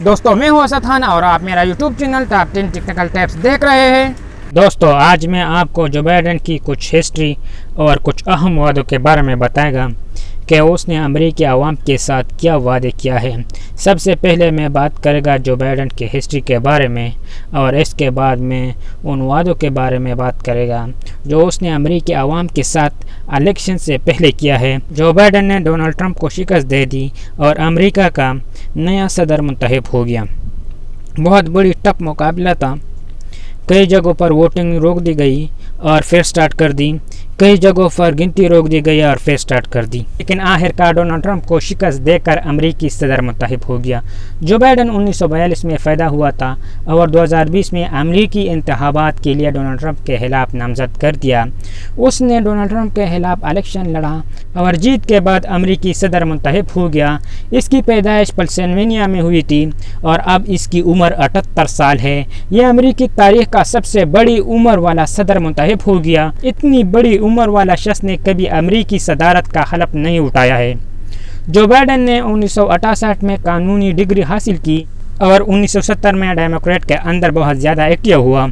दोस्तों मैं हूं असद खान और आप मेरा YouTube channel top 10 technical tips देख रहे हैं। दोस्तों आज मैं आपको जो बाइडेन की कुछ हिस्ट्री और कुछ अहम वादों के बारे में बताएगा कि उसने अमेरिकी आवाम के साथ क्या वादे किया है। सबसे पहले मैं बात करेगा जो बाइडेन की हिस्ट्री के बारे में और इसके बाद में उन वादों के बारे में बात करेगा जो उसने अमेरिकी आवाम के साथ इलेक्शन से पहले किया है। जो बाइडेन ने डोनाल्ड ट्रंप को शिकस्त दे दी और अमेरिका का नया सदर मुंतखब हो गया। बहुत बड़ी टफ मुकाबला था। कई जगहों पर वोटिंग रोक दी गई और फिर स्टार्ट कर दी, कई जगहों पर गिनती रोक दी गई और फिर स्टार्ट कर दी, लेकिन आखिरकार डोनाल्ड ट्रंप को शिकस्त देकर अमेरिकी सदर मुंतखब हो गया। जो बाइडेन 1942 में पैदा हुआ था और 2020 में अमेरिकी इंतखाबात के लिए डोनाल्ड ट्रंप के खिलाफ नामजद कर दिया। उसने डोनाल्ड ट्रंप के खिलाफ इलेक्शन लड़ा और जीत के बाद अमेरिकी सदर मुंतखब हो गया। इसकी पैदाइश पेंसिल्वेनिया में हुई थी और अब इसकी उम्र 78 साल है। यह अमेरिकी तारीख का सबसे बड़ी उम्र वाला सदर मुंतखब हो गया। इतनी बड़ी उम्र वाला शख्स ने कभी अमेरिकी सदारत का हलफ नहीं उठाया है। जो बाइडेन ने 1968 में कानूनी डिग्री हासिल की और 1970 में डेमोक्रेट के अंदर बहुत ज़्यादा एक्टिव हुआ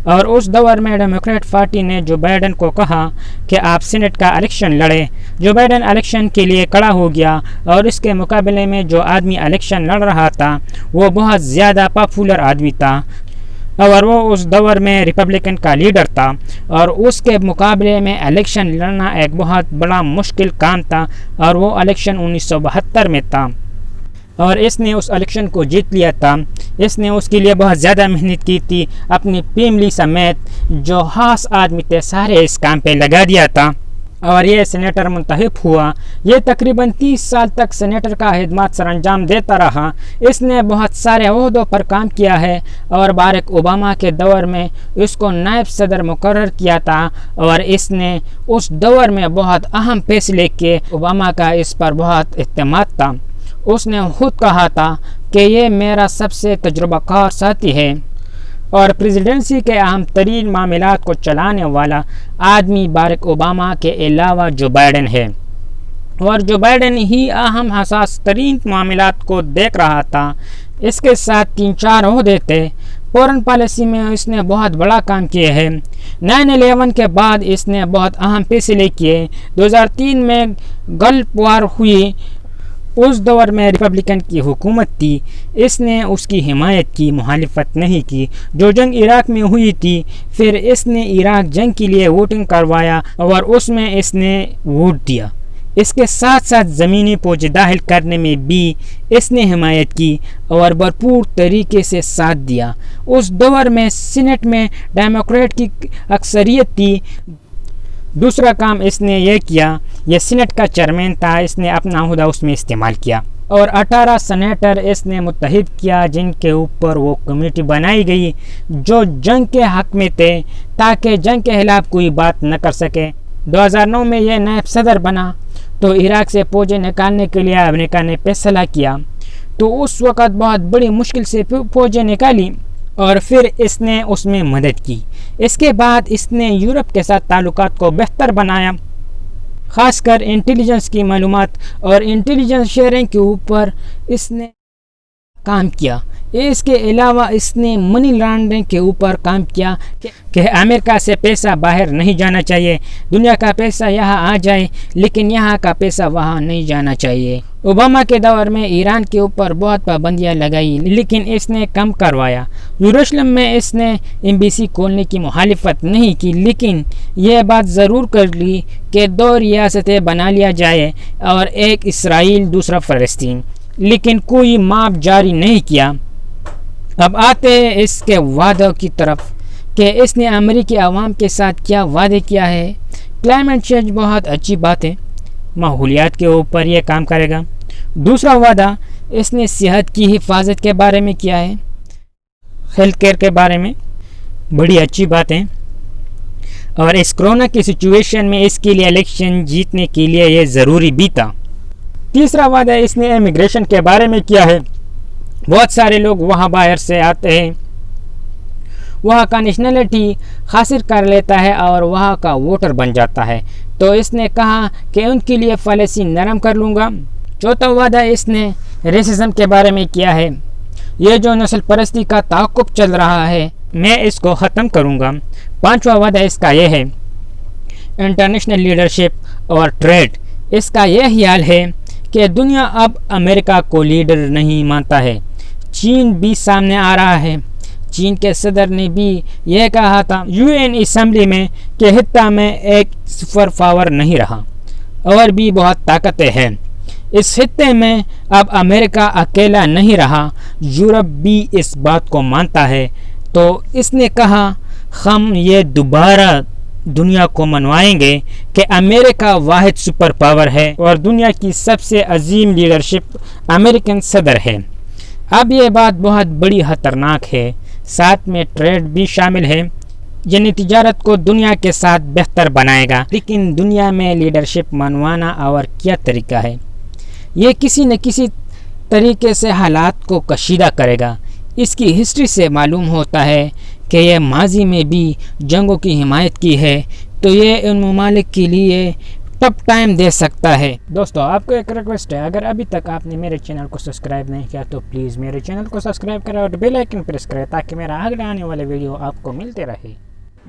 और उस दौर में डेमोक्रेट पार्टी ने जो बाइडेन को कहा कि आप सीनेट का इलेक्शन लड़े। जो बाइडेन इलेक्शन के लिए खड़ा हो गया और इसके मुकाबले में जो आदमी इलेक्शन लड़ रहा था वो बहुत ज़्यादा पॉपुलर आदमी था और वो उस दौर में रिपब्लिकन का लीडर था और उसके मुकाबले में इलेक्शन लड़ना एक बहुत बड़ा मुश्किल काम था और वो इलेक्शन 1972 में था और इसने उस इलेक्शन को जीत लिया था। इसने उसके लिए बहुत ज़्यादा मेहनत की थी, अपनी फैमिली समेत जो खास आदमी थे सारे इस काम पे लगा दिया था और ये सेनेटर मुंतखब हुआ। ये तकरीबन 30 साल तक सेनेटर का खिदमत सर अंजाम देता रहा। इसने बहुत सारे ओहदों पर काम किया है और बारक ओबामा के दौर में इसको नायब सदर मुकर्रर किया था और इसने उस दौर में बहुत अहम फैसले किए। ओबामा का इस पर बहुत इत्मीनान था। उसने खुद कहा था कि ये मेरा सबसे तजुर्बाकार साथी है और प्रेसिडेंसी के अहम तरीन मामलात को चलाने वाला आदमी बारक ओबामा के अलावा जो बाइडेन है और जो बाइडेन ही अहम हसास तरीन मामलात को देख रहा था। इसके साथ 3-4 ओहदे थे। फॉरेन पॉलिसी में इसने बहुत बड़ा काम किए हैं। 9/11 के बाद इसने बहुत अहम फैसले किए। 2003 में गल्फ वार हुई, उस दौर में रिपब्लिकन की हुकूमत थी। इसने उसकी हिमायत की, मुखालिफत नहीं की। जो जंग इराक में हुई थी फिर इसने इराक जंग के लिए वोटिंग करवाया और उसमें इसने वोट दिया। इसके साथ साथ ज़मीनी फौज दाखिल करने में भी इसने हिमायत की और भरपूर तरीके से साथ दिया। उस दौर में सीनेट में डेमोक्रेट की अक्सरियत थी। दूसरा काम इसने ये किया, यह सीनेट का चेयरमैन था, इसने अपना ओहदा उसमें इस्तेमाल किया और 18 सेनेटर इसने मुत्तहिद किया जिनके ऊपर वो कमेटी बनाई गई जो जंग के हक में थे ताकि जंग के खिलाफ कोई बात न कर सके। 2009 में यह नायब सदर बना तो इराक से फौजें निकालने के लिए अमेरिका ने फैसला किया तो उस वक़्त बहुत बड़ी मुश्किल से फौजें निकाली और फिर इसने उसमें मदद की। इसके बाद इसने यूरोप के साथ ताल्लुकात को बेहतर बनाया, ख़ासकर इंटेलिजेंस की मालूमात और इंटेलिजेंस शेयरिंग के ऊपर इसने काम किया। इसके अलावा इसने मनी लॉन्ड्रिंग के ऊपर काम किया कि अमेरिका से पैसा बाहर नहीं जाना चाहिए, दुनिया का पैसा यहाँ आ जाए लेकिन यहाँ का पैसा वहाँ नहीं जाना चाहिए। ओबामा के दौर में ईरान के ऊपर बहुत पाबंदियाँ लगाई लेकिन इसने कम करवाया। यरूशलेम में इसने एम्बेसी खोलने की मुखालिफत नहीं की लेकिन यह बात ज़रूर कर ली कि 2 रियासतें बना लिया जाए और एक इसराइल दूसरा फ़लस्तीन, लेकिन कोई माप जारी नहीं किया। अब आते हैं इसके वादों की तरफ कि इसने अमेरिकी आवाम के साथ क्या वादे किया है। क्लाइमेट चेंज बहुत अच्छी बात है, माहौलियात के ऊपर यह काम करेगा। दूसरा वादा इसने सेहत की हिफाजत के बारे में किया है, हेल्थ केयर के बारे में, बड़ी अच्छी बात है और इस कोरोना की सिचुएशन में इसके लिए इलेक्शन जीतने के लिए यह ज़रूरी भी था। तीसरा वादा इसने इमिग्रेशन के बारे में किया है। बहुत सारे लोग वहाँ बाहर से आते हैं, वहाँ का नेशनलिटी हासिल कर लेता है और वहाँ का वोटर बन जाता है, तो इसने कहा कि उनके लिए पॉलिसी नरम कर लूँगा। चौथा वादा इसने रेसिज्म के बारे में किया है یہ جو نسل پرستی کا تعاقب چل رہا ہے میں اس کو ختم کروں گا۔ 5واں وعدہ اس کا یہ ہے انٹرنیشنل لیڈرشپ اور ٹریڈ۔ اس کا یہ خیال ہے کہ دنیا اب امریکہ کو لیڈر نہیں مانتا ہے۔ چین بھی سامنے آ رہا ہے۔ چین کے صدر نے بھی یہ کہا تھا UN اسمبلی میں کہ خطہ میں ایک سپر پاور نہیں رہا اور بھی بہت طاقتیں ہیں۔ اس خطے میں اب امریکہ اکیلا نہیں رہا، یورپ بھی اس بات کو مانتا ہے۔ تو اس نے کہا ہم یہ دوبارہ دنیا کو منوائیں گے کہ امریکہ واحد سپر پاور ہے اور دنیا کی سب سے عظیم لیڈرشپ امریکن صدر ہے۔ اب یہ بات بہت بڑی خطرناک ہے۔ ساتھ میں ٹریڈ بھی شامل ہے، یعنی تجارت کو دنیا کے ساتھ بہتر بنائے گا۔ لیکن دنیا میں لیڈرشپ منوانا اور کیا طریقہ ہے؟ یہ کسی نہ کسی طریقے سے حالات کو کشیدہ کرے گا۔ اس کی ہسٹری سے معلوم ہوتا ہے کہ یہ ماضی میں بھی جنگوں کی حمایت کی ہے، تو یہ ان ممالک کے لیے ٹف ٹائم دے سکتا ہے۔ دوستو آپ کو ایک ریکویسٹ ہے، اگر ابھی تک آپ نے میرے چینل کو سبسکرائب نہیں کیا تو پلیز میرے چینل کو سبسکرائب کریں اور بیل آئیکن پریس کریں تاکہ میرا اگلے آنے والے ویڈیو آپ کو ملتے رہے۔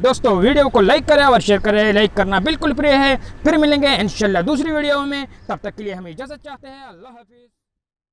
دوستو ویڈیو کو لائک کریں اور شیئر کریں، لائک کرنا بالکل فری ہے۔ پھر ملیں گے انشاءاللہ دوسری ویڈیو میں، تب تک کے لیے ہمیں اجازت چاہتے ہیں۔ اللہ حافظ۔